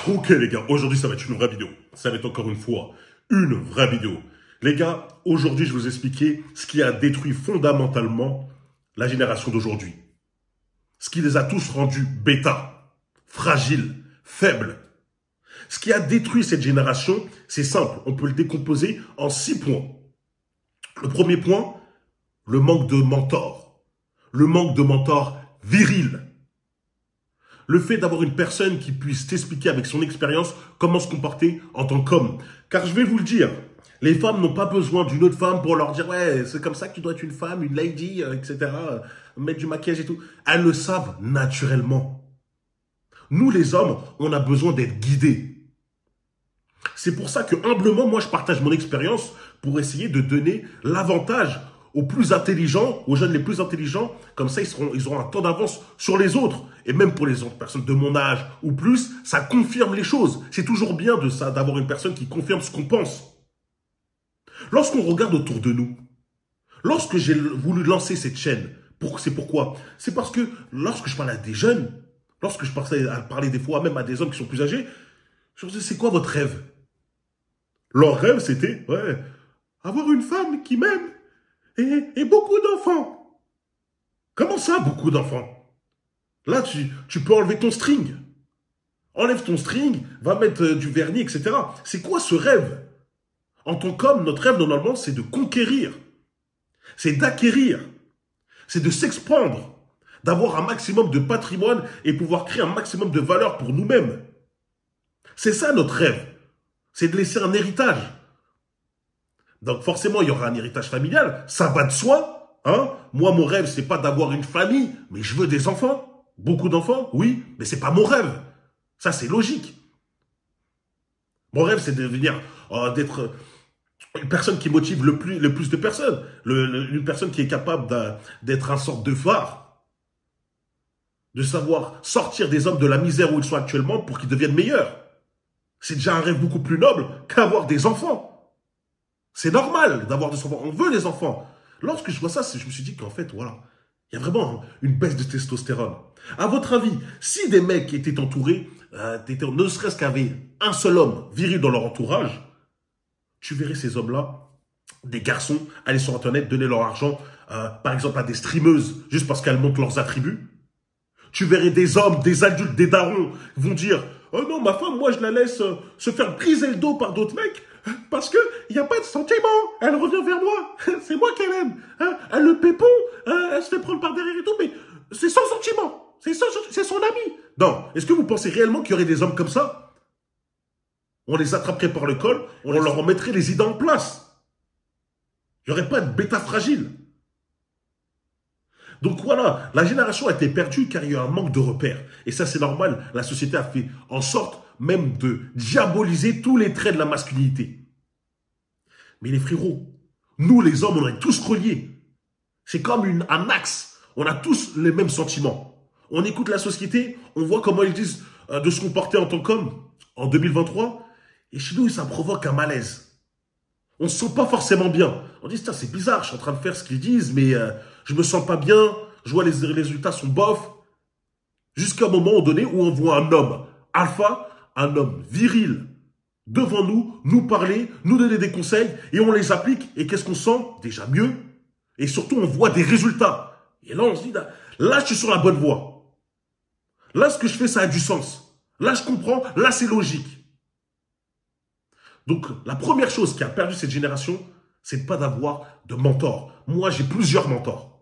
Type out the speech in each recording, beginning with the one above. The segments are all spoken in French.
Ok les gars, aujourd'hui ça va être une vraie vidéo. Ça va être encore une fois une vraie vidéo. Les gars, aujourd'hui je vais vous expliquer ce qui a détruit fondamentalement la génération d'aujourd'hui. Ce qui les a tous rendus bêta, fragiles, faibles. Ce qui a détruit cette génération, c'est simple, on peut le décomposer en 6 points. Le premier point, le manque de mentor. Le manque de mentor viril. Le fait d'avoir une personne qui puisse t'expliquer avec son expérience comment se comporter en tant qu'homme. Car je vais vous le dire, les femmes n'ont pas besoin d'une autre femme pour leur dire « Ouais, c'est comme ça que tu dois être une femme, une lady, etc. Mettre du maquillage et tout. » Elles le savent naturellement. Nous, les hommes, on a besoin d'être guidés. C'est pour ça que, humblement, moi, je partage mon expérience pour essayer de donner l'avantage aux plus intelligents, aux jeunes les plus intelligents. Comme ça, ils auront un temps d'avance sur les autres. Et même pour les autres personnes de mon âge ou plus, ça confirme les choses. C'est toujours bien de ça, d'avoir une personne qui confirme ce qu'on pense. Lorsqu'on regarde autour de nous, lorsque j'ai voulu lancer cette chaîne, c'est pourquoi? C'est parce que lorsque je parle à des jeunes, lorsque je parlais des fois même à des hommes qui sont plus âgés, je me disais, c'est quoi votre rêve? Leur rêve, c'était, ouais, avoir une femme qui m'aime et beaucoup d'enfants. Comment ça, beaucoup d'enfants? Là, tu peux enlever ton string. Enlève ton string, va mettre du vernis, etc. C'est quoi ce rêve? En tant qu'homme, notre rêve, normalement, c'est de conquérir. C'est d'acquérir. C'est de s'expandre. D'avoir un maximum de patrimoine et pouvoir créer un maximum de valeur pour nous-mêmes. C'est ça notre rêve. C'est de laisser un héritage. Donc forcément, il y aura un héritage familial. Ça va de soi. Hein? Moi, mon rêve, c'est pas d'avoir une famille, mais je veux des enfants. Beaucoup d'enfants, oui, mais c'est pas mon rêve. Ça, c'est logique. Mon rêve, c'est de devenir, d'être une personne qui motive le plus de personnes. Une personne qui est capable d'être un sorte de phare. De savoir sortir des hommes de la misère où ils sont actuellement pour qu'ils deviennent meilleurs. C'est déjà un rêve beaucoup plus noble qu'avoir des enfants. C'est normal d'avoir des enfants. On veut des enfants. Lorsque je vois ça, je me suis dit qu'en fait, voilà, il y a vraiment une baisse de testostérone. À votre avis, si des mecs étaient entourés, ne serait-ce qu'avaient un seul homme viril dans leur entourage, tu verrais ces hommes-là, des garçons, aller sur Internet, donner leur argent, par exemple à des streameuses, juste parce qu'elles montrent leurs attributs. Tu verrais des hommes, des adultes, des darons, vont dire « Oh non, ma femme, moi, je la laisse se faire briser le dos par d'autres mecs parce qu'il n'y a pas de sentiment. Elle revient vers moi. C'est moi qu'elle aime. Hein, elle le pépon, elle se fait prendre par derrière et tout, mais c'est sans sentiment. C'est son ami. » Non. Est-ce que vous pensez réellement qu'il y aurait des hommes comme ça? On les attraperait par le col, on leur remettrait les idées en place. Il n'y aurait pas de bêta fragile. Donc voilà, la génération a été perdue car il y a eu un manque de repères. Et ça, c'est normal. La société a fait en sorte même de diaboliser tous les traits de la masculinité. Mais les frérots, nous les hommes, on est tous reliés. C'est comme un axe. On a tous les mêmes sentiments. On écoute la société, on voit comment ils disent de se comporter en tant qu'homme en 2023. Et chez nous, ça provoque un malaise. On ne se sent pas forcément bien. On dit, c'est bizarre, je suis en train de faire ce qu'ils disent, mais je me sens pas bien, je vois les résultats sont bof. Jusqu'à un moment donné où on voit un homme alpha, un homme viril, devant nous, nous parler, nous donner des conseils, et on les applique, et qu'est-ce qu'on sent? Déjà mieux. Et surtout, on voit des résultats. Et là, on se dit, là, je suis sur la bonne voie. Là, ce que je fais, ça a du sens. Là, je comprends, là, c'est logique. Donc, la première chose qui a perdu cette génération, c'est de ne pas d'avoir de mentors. Moi, j'ai plusieurs mentors.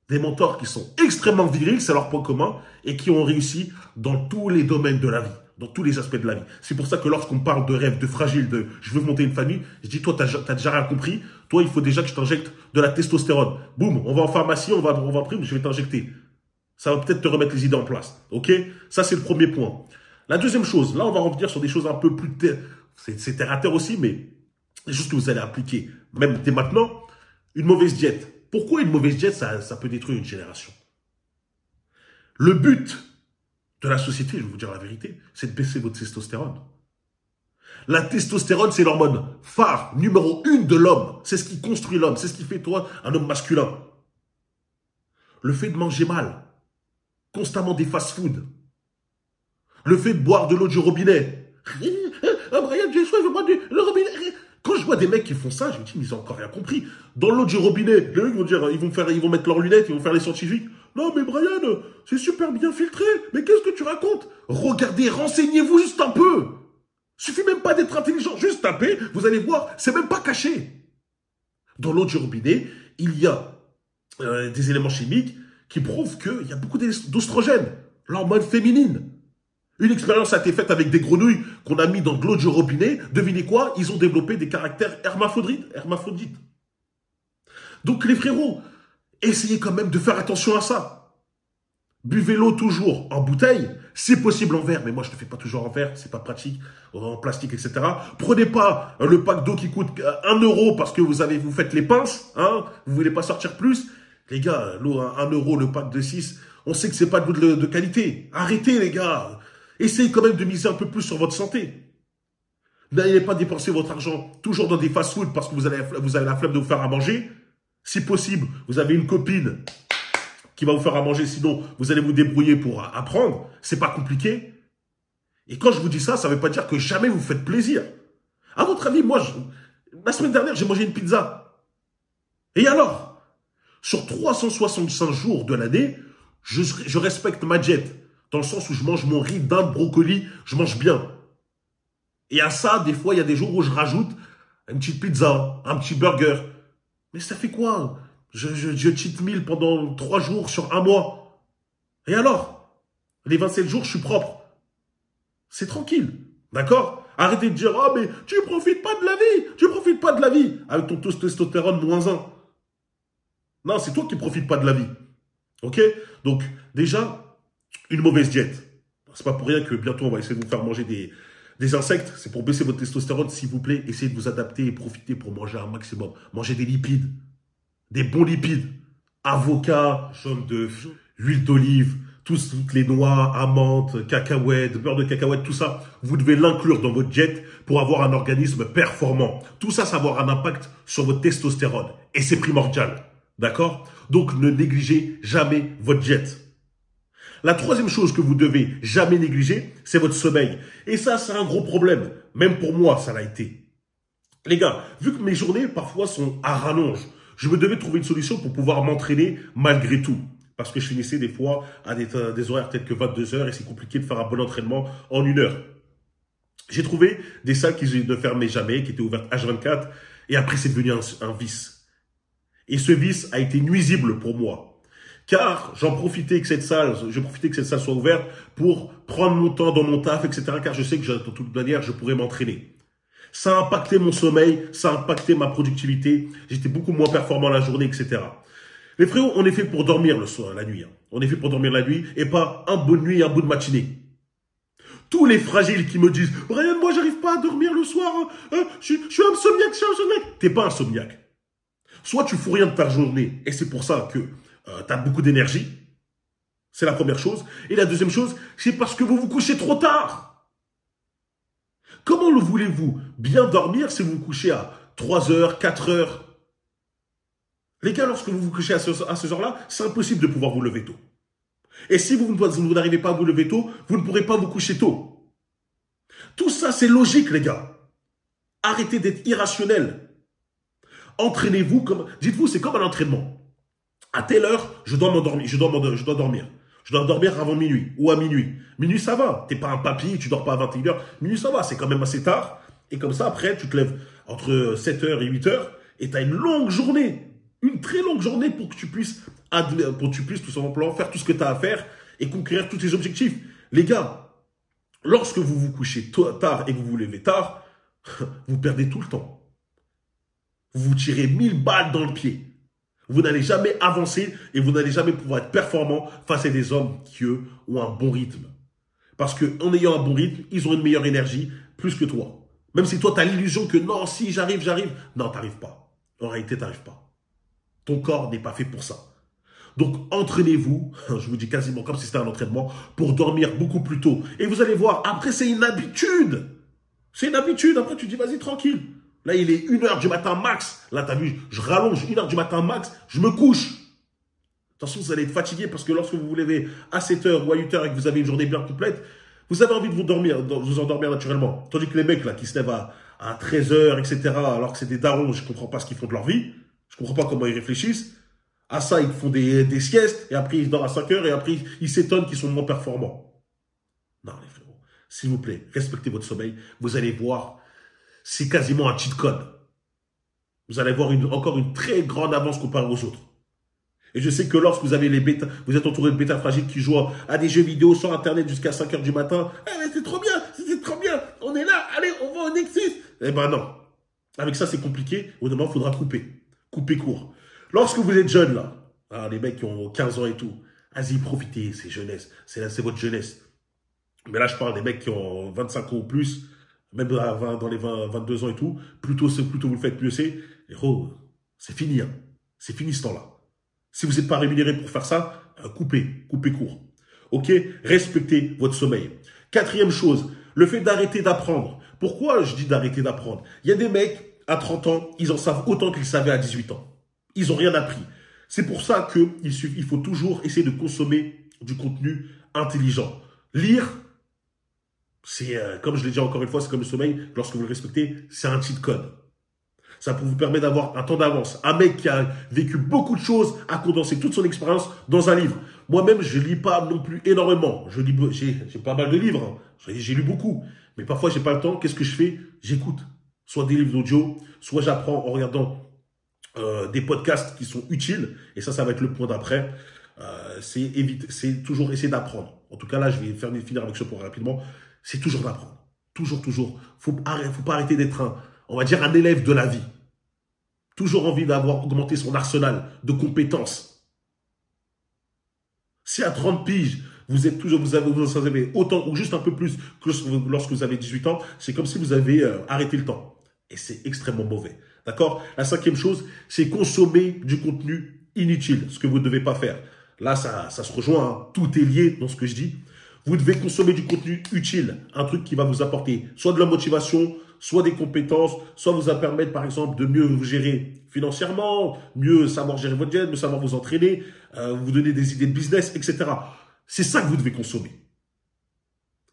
Des mentors qui sont extrêmement virils, c'est leur point commun, et qui ont réussi dans tous les domaines de la vie, dans tous les aspects de la vie. C'est pour ça que lorsqu'on parle de rêve, de fragile, de « je veux monter une famille », je dis « toi, t'as déjà rien compris. Toi, il faut déjà que je t'injecte de la testostérone. Boum, on va en pharmacie, on va prendre, je vais t'injecter. Ça va peut-être te remettre les idées en place. Ok? Ça, c'est le premier point. La deuxième chose, là, on va revenir sur des choses un peu plus... C'est terre à terre aussi, mais c'est juste que vous allez appliquer, même dès maintenant, une mauvaise diète. Pourquoi une mauvaise diète, ça peut détruire une génération? Le but de la société, je vais vous dire la vérité, c'est de baisser votre testostérone. La testostérone, c'est l'hormone phare, numéro 1 de l'homme. C'est ce qui construit l'homme, c'est ce qui fait toi un homme masculin. Le fait de manger mal, constamment des fast-foods, Le fait de boire de l'eau du robinet. Ah, Brian, j'ai soif, je bois le robinet. Quand je vois des mecs qui font ça, je me dis, mais ils ont encore rien compris. Dans l'eau du robinet, les mecs vont dire, ils vont mettre leurs lunettes, ils vont faire les scientifiques. Non, mais Brian, c'est super bien filtré. Mais qu'est-ce que tu racontes? Regardez, renseignez-vous juste un peu. Suffit même pas d'être intelligent, juste taper, vous allez voir, c'est même pas caché. Dans l'eau du robinet, il y a des éléments chimiques qui prouvent qu'il y a beaucoup d'oestrogènes, l'hormone féminine. Une expérience a été faite avec des grenouilles qu'on a mis dans de l'eau du robinet. Devinez quoi? Ils ont développé des caractères hermaphrodites. Donc les frérots, essayez quand même de faire attention à ça. Buvez l'eau toujours en bouteille, c'est possible en verre, mais moi je ne le fais pas toujours en verre, c'est pas pratique, en plastique, etc. Prenez pas le pack d'eau qui coûte 1 euro parce que vous faites les pinces, hein, vous voulez pas sortir plus. Les gars, l'eau à 1 euro, le pack de 6, on sait que c'est pas de l'eau de qualité. Arrêtez les gars, essayez quand même de miser un peu plus sur votre santé. N'allez pas dépenser votre argent toujours dans des fast-food parce que vous avez la flemme de vous faire à manger. Si possible, vous avez une copine qui va vous faire à manger, sinon vous allez vous débrouiller pour apprendre. C'est pas compliqué. Et quand je vous dis ça, ça veut pas dire que jamais vous faites plaisir. À votre avis, moi, la semaine dernière, j'ai mangé une pizza. Et alors? Sur 365 jours de l'année, je respecte ma diète. Dans le sens où je mange mon riz, dinde, brocoli, je mange bien. Et à ça, des fois, il y a des jours où je rajoute une petite pizza, un petit burger. Mais ça fait quoi? Je cheat meal pendant 3 jours sur 1 mois. Et alors? Les 27 jours, je suis propre. C'est tranquille. D'accord? Arrêtez de dire, ah, mais tu profites pas de la vie. Tu profites pas de la vie. Avec ton testostérone -1. Non, c'est toi qui profites pas de la vie. Ok? Donc, déjà, une mauvaise diète. C'est pas pour rien que bientôt, on va essayer de vous faire manger des insectes. C'est pour baisser votre testostérone, s'il vous plaît. Essayez de vous adapter et profiter pour manger un maximum. Mangez des lipides. Des bons lipides. Avocat, jaune d'œuf, huile d'olive, toutes les noix, amandes, cacahuètes, beurre de cacahuète, tout ça. Vous devez l'inclure dans votre diète pour avoir un organisme performant. Tout ça, ça va avoir un impact sur votre testostérone. Et c'est primordial. D'accord? Donc, ne négligez jamais votre diète. La troisième chose que vous devez jamais négliger, c'est votre sommeil. Et ça, c'est un gros problème. Même pour moi, ça l'a été. Les gars, vu que mes journées, parfois, sont à rallonge, je me devais trouver une solution pour pouvoir m'entraîner malgré tout. Parce que je finissais des fois à des horaires peut-être que 22 heures et c'est compliqué de faire un bon entraînement en 1 heure. J'ai trouvé des salles qui ne fermaient jamais, qui étaient ouvertes H24. Et après, c'est devenu un vice. Et ce vice a été nuisible pour moi. Car je profitais que cette salle soit ouverte pour prendre mon temps dans mon taf, etc. Car je sais que de toute manière, je pourrais m'entraîner. Ça a impacté mon sommeil, ça a impacté ma productivité. J'étais beaucoup moins performant la journée, etc. Les frérots, on est fait pour dormir le soir, la nuit. On est fait pour dormir la nuit et pas un bout de nuit et un bout de matinée. Tous les fragiles qui me disent « Brian, moi, j'arrive pas à dormir le soir. Je suis insomniaque, je suis insomniaque. » T'es pas insomniaque. Soit tu fous rien de ta journée et c'est pour ça que tu as beaucoup d'énergie. C'est la première chose. Et la deuxième chose, c'est parce que vous vous couchez trop tard. Comment le voulez-vous bien dormir si vous vous couchez à 3 heures, 4 heures? Les gars, lorsque vous vous couchez à ce genre-là, c'est impossible de pouvoir vous lever tôt. Et si vous n'arrivez pas à vous lever tôt, vous ne pourrez pas vous coucher tôt. Tout ça, c'est logique, les gars. Arrêtez d'être irrationnel. Entraînez-vous comme... Dites-vous, c'est comme un entraînement. À telle heure, je dois dormir. Je dois dormir avant minuit ou à minuit. Minuit, ça va. T'es pas un papy, tu dors pas à 21h. Minuit, ça va. C'est quand même assez tard. Et comme ça, après, tu te lèves entre 7h et 8h et tu as une longue journée. Une très longue journée pour que tu puisses tout simplement faire tout ce que tu as à faire et conquérir tous tes objectifs. Les gars, lorsque vous vous couchez tard et que vous vous levez tard, vous perdez tout le temps. Vous vous tirez 1000 balles dans le pied. Vous n'allez jamais avancer et vous n'allez jamais pouvoir être performant face à des hommes qui, eux, ont un bon rythme. Parce qu'en ayant un bon rythme, ils ont une meilleure énergie plus que toi. Même si toi, tu as l'illusion que non, si j'arrive. Non, tu n'arrives pas. En réalité, tu n'arrives pas. Ton corps n'est pas fait pour ça. Donc, entraînez-vous, je vous dis quasiment comme si c'était un entraînement, pour dormir beaucoup plus tôt. Et vous allez voir, après, c'est une habitude. C'est une habitude. Après, tu dis, vas-y, tranquille. Là, il est 1h du matin max. Là, tu as vu, je rallonge 1h du matin max, je me couche. Attention, vous allez être fatigué parce que lorsque vous vous levez à 7h ou à 8h et que vous avez une journée bien complète, Vous avez envie de vous endormir naturellement. Tandis que les mecs là qui se lèvent à 13 h, etc., alors que c'est des darons, je comprends pas ce qu'ils font de leur vie. Je comprends pas comment ils réfléchissent. À ça, ils font des siestes, et après ils dorment à 5 h, et après ils s'étonnent qu'ils sont moins performants. Non, les frérots, s'il vous plaît, respectez votre sommeil. Vous allez voir, c'est quasiment un cheat code. Vous allez voir encore une très grande avance comparée aux autres. Et je sais que lorsque vous avez vous êtes entouré de bêta fragiles qui jouent à des jeux vidéo sur Internet jusqu'à 5 h du matin, mais c'est trop bien, on est là, allez, on va au Nexus. Eh ben non. Avec ça, c'est compliqué. Au moment, il faudra couper. Couper court. Lorsque vous êtes jeune, là, les mecs qui ont 15 ans et tout, vas-y, profitez, c'est jeunesse. C'est votre jeunesse. Mais là, je parle des mecs qui ont 25 ans ou plus, même dans les 22 ans et tout. Plutôt vous le faites, mieux c'est. Héros, c'est fini. Hein. C'est fini ce temps-là. Si vous n'êtes pas rémunéré pour faire ça, coupez court. Ok? Respectez votre sommeil. Quatrième chose, le fait d'arrêter d'apprendre. Pourquoi je dis d'arrêter d'apprendre? Il y a des mecs, à 30 ans, ils en savent autant qu'ils savaient à 18 ans. Ils n'ont rien appris. C'est pour ça qu'il faut toujours essayer de consommer du contenu intelligent. Lire, c'est, comme je l'ai dit encore une fois, c'est comme le sommeil. Lorsque vous le respectez, c'est un cheat code. Ça vous permet d'avoir un temps d'avance. Un mec qui a vécu beaucoup de choses a condensé toute son expérience dans un livre. Moi-même, je lis pas non plus énormément. J'ai pas mal de livres. Hein. J'ai lu beaucoup. Mais parfois, j'ai pas le temps. Qu'est-ce que je fais? J'écoute. Soit des livres d'audio, soit j'apprends en regardant des podcasts qui sont utiles. Et ça va être le point d'après. C'est toujours essayer d'apprendre. En tout cas, là, je vais finir avec ce point rapidement. C'est toujours d'apprendre. Toujours. Faut pas arrêter d'être on va dire un élève de la vie. Toujours envie d'avoir augmenté son arsenal de compétences. Si à 30 piges, vous avez autant ou juste un peu plus que lorsque vous avez 18 ans, c'est comme si vous avez arrêté le temps. Et c'est extrêmement mauvais. D'accord? La cinquième chose, c'est consommer du contenu inutile, ce que vous ne devez pas faire. Là, ça se rejoint, hein. Tout est lié dans ce que je dis. Vous devez consommer du contenu utile, un truc qui va vous apporter soit de la motivation, soit des compétences, soit vous permettre, par exemple, de mieux vous gérer financièrement, mieux savoir gérer votre jet, mieux savoir vous entraîner, vous donner des idées de business, etc. C'est ça que vous devez consommer.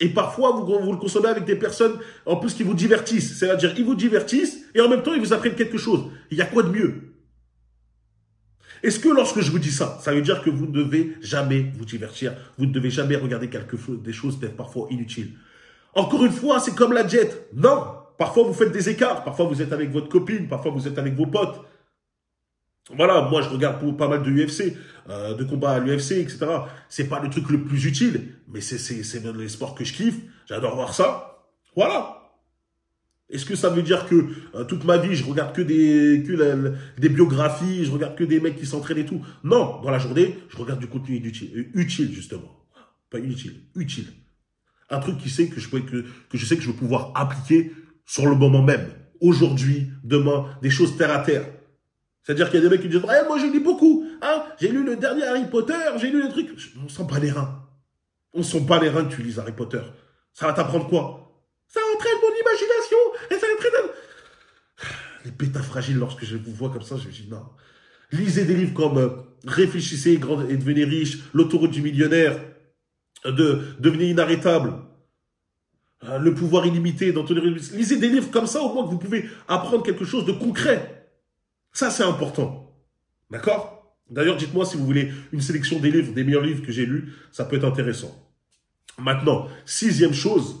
Et parfois, vous le consommez avec des personnes, en plus, qui vous divertissent. C'est-à-dire, ils vous divertissent et en même temps, ils vous apprennent quelque chose. Il y a quoi de mieux? Est-ce que lorsque je vous dis ça, ça veut dire que vous ne devez jamais vous divertir, vous ne devez jamais regarder des choses peut-être parfois inutiles? Encore une fois, c'est comme la jet. Non! Parfois, vous faites des écarts. Parfois, vous êtes avec votre copine. Parfois, vous êtes avec vos potes. Voilà, moi, je regarde pas mal de UFC, de combats à l'UFC, etc. C'est pas le truc le plus utile, mais c'est les sports que je kiffe. J'adore voir ça. Voilà. Est-ce que ça veut dire que toute ma vie, je regarde que des biographies, je regarde que des mecs qui s'entraînent et tout? Non, dans la journée, je regarde du contenu utile, justement. Pas inutile, utile. Un truc que je sais que je vais pouvoir appliquer sur le moment même. Aujourd'hui, demain, des choses terre à terre. C'est-à-dire qu'il y a des mecs qui disent « moi, je lis beaucoup. Hein, j'ai lu le dernier Harry Potter, j'ai lu le truc. » On sent pas les reins. On sent pas les reins que tu lises Harry Potter. Ça va t'apprendre quoi? Ça entraîne mon imagination et ça entraîne... Les bêtas fragiles, lorsque je vous vois comme ça, je me dis « Non. » Lisez des livres comme Réfléchissez et devenez riche, L'autoroute du millionnaire, Devenez inarrêtable, Le pouvoir illimité d'Anthony Robbins. Lisez des livres comme ça, au moins que vous pouvez apprendre quelque chose de concret. Ça, c'est important. D'accord? D'ailleurs, dites-moi si vous voulez une sélection des livres, des meilleurs livres que j'ai lus, ça peut être intéressant. Maintenant, sixième chose,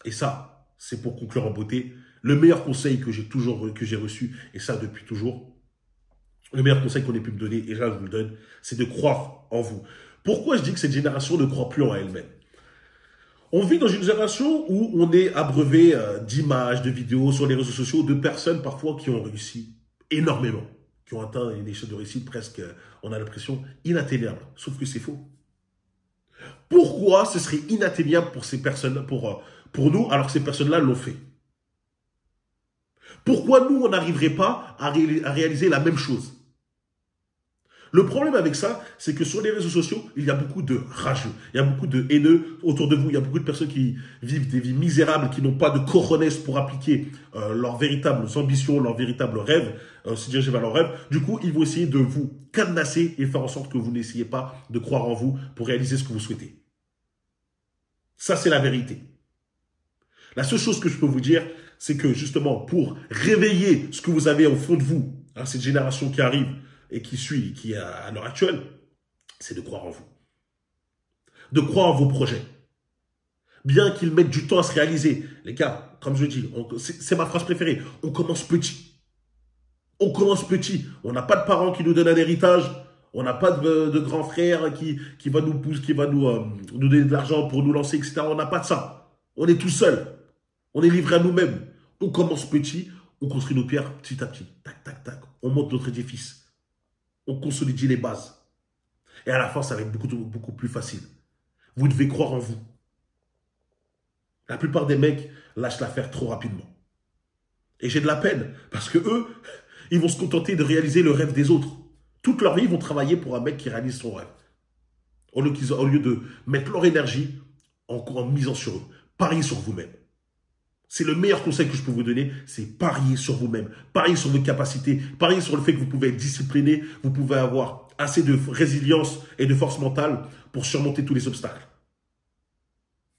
et ça, c'est pour conclure en beauté, le meilleur conseil que j'ai reçu, et ça depuis toujours, le meilleur conseil qu'on ait pu me donner, et là je vous le donne, c'est de croire en vous. Pourquoi je dis que cette génération ne croit plus en elle-même? On vit dans une génération où on est abreuvé d'images, de vidéos sur les réseaux sociaux, de personnes parfois qui ont réussi énormément, qui ont atteint une échelle de réussite presque, on a l'impression, inatteignable. Sauf que c'est faux. Pourquoi ce serait inatteignable pour ces personnes, pour nous, alors que ces personnes-là l'ont fait? Pourquoi nous, on n'arriverait pas à réaliser la même chose? Le problème avec ça, c'est que sur les réseaux sociaux, il y a beaucoup de rageux, il y a beaucoup de haineux autour de vous, il y a beaucoup de personnes qui vivent des vies misérables, qui n'ont pas de cojones pour appliquer leurs véritables ambitions, leurs véritables rêves, se diriger vers leurs rêves. Du coup, ils vont essayer de vous cadenasser et faire en sorte que vous n'essayez pas de croire en vous pour réaliser ce que vous souhaitez. Ça, c'est la vérité. La seule chose que je peux vous dire, c'est que justement, pour réveiller ce que vous avez au fond de vous, hein, cette génération qui arrive et qui suit, qui est à l'heure actuelle, c'est de croire en vous. De croire en vos projets. Bien qu'ils mettent du temps à se réaliser. Les gars, comme je dis, c'est ma phrase préférée, on commence petit. On commence petit. On n'a pas de parents qui nous donnent un héritage. On n'a pas de grand frère qui va nous pousser, qui va nous donner de l'argent pour nous lancer, etc. On n'a pas de ça. On est tout seul. On est livré à nous-mêmes. On commence petit, on construit nos pierres petit à petit. Tac, tac, tac. On monte notre édifice. On consolide les bases. Et à la fin, ça va être beaucoup plus facile. Vous devez croire en vous. La plupart des mecs lâchent l'affaire trop rapidement. Et j'ai de la peine, parce que eux, ils vont se contenter de réaliser le rêve des autres. Toute leur vie, ils vont travailler pour un mec qui réalise son rêve. Au lieu de mettre leur énergie en misant sur eux. Pariez sur vous-même. C'est le meilleur conseil que je peux vous donner, c'est parier sur vous-même. Parier sur vos capacités. Parier sur le fait que vous pouvez être discipliné. Vous pouvez avoir assez de résilience et de force mentale pour surmonter tous les obstacles.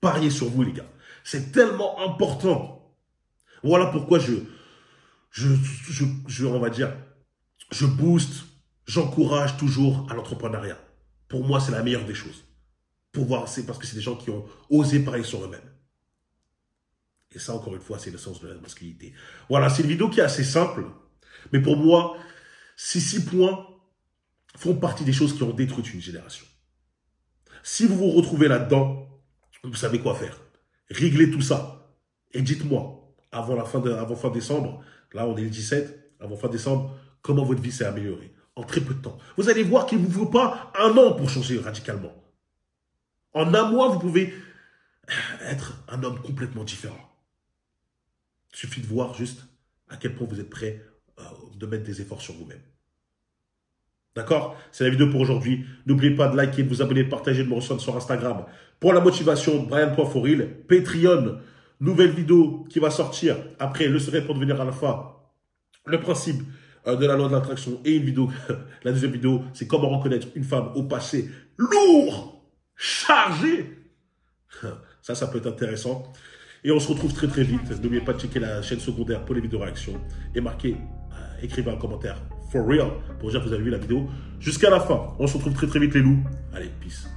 Pariez sur vous, les gars. C'est tellement important. Voilà pourquoi on va dire, je booste, j'encourage toujours à l'entrepreneuriat. Pour moi, c'est la meilleure des choses. C'est parce que c'est des gens qui ont osé parier sur eux-mêmes. Et ça, encore une fois, c'est le sens de la masculinité. Voilà, c'est une vidéo qui est assez simple. Mais pour moi, ces 6 points font partie des choses qui ont détruit une génération. Si vous vous retrouvez là-dedans, vous savez quoi faire. Réglez tout ça. Et dites-moi, avant fin décembre, là on est le 17, avant fin décembre, comment votre vie s'est améliorée en très peu de temps. Vous allez voir qu'il ne vous faut pas 1 an pour changer radicalement. En 1 mois, vous pouvez être un homme complètement différent. Il suffit de voir juste à quel point vous êtes prêt de mettre des efforts sur vous-même. D'accord? C'est la vidéo pour aujourd'hui. N'oubliez pas de liker, de vous abonner, de partager, de me rejoindre sur Instagram. Pour la motivation, Brian.foril. Patreon, nouvelle vidéo qui va sortir après le secret pour devenir alpha. Le principe de la loi de l'attraction et une vidéo. La deuxième vidéo, c'est comment reconnaître une femme au passé lourd, chargé. Ça peut être intéressant. Et on se retrouve très très vite. N'oubliez pas de checker la chaîne secondaire pour les vidéos réactions. Et écrivez un commentaire for real pour dire que vous avez vu la vidéo jusqu'à la fin. On se retrouve très très vite les loups. Allez, peace.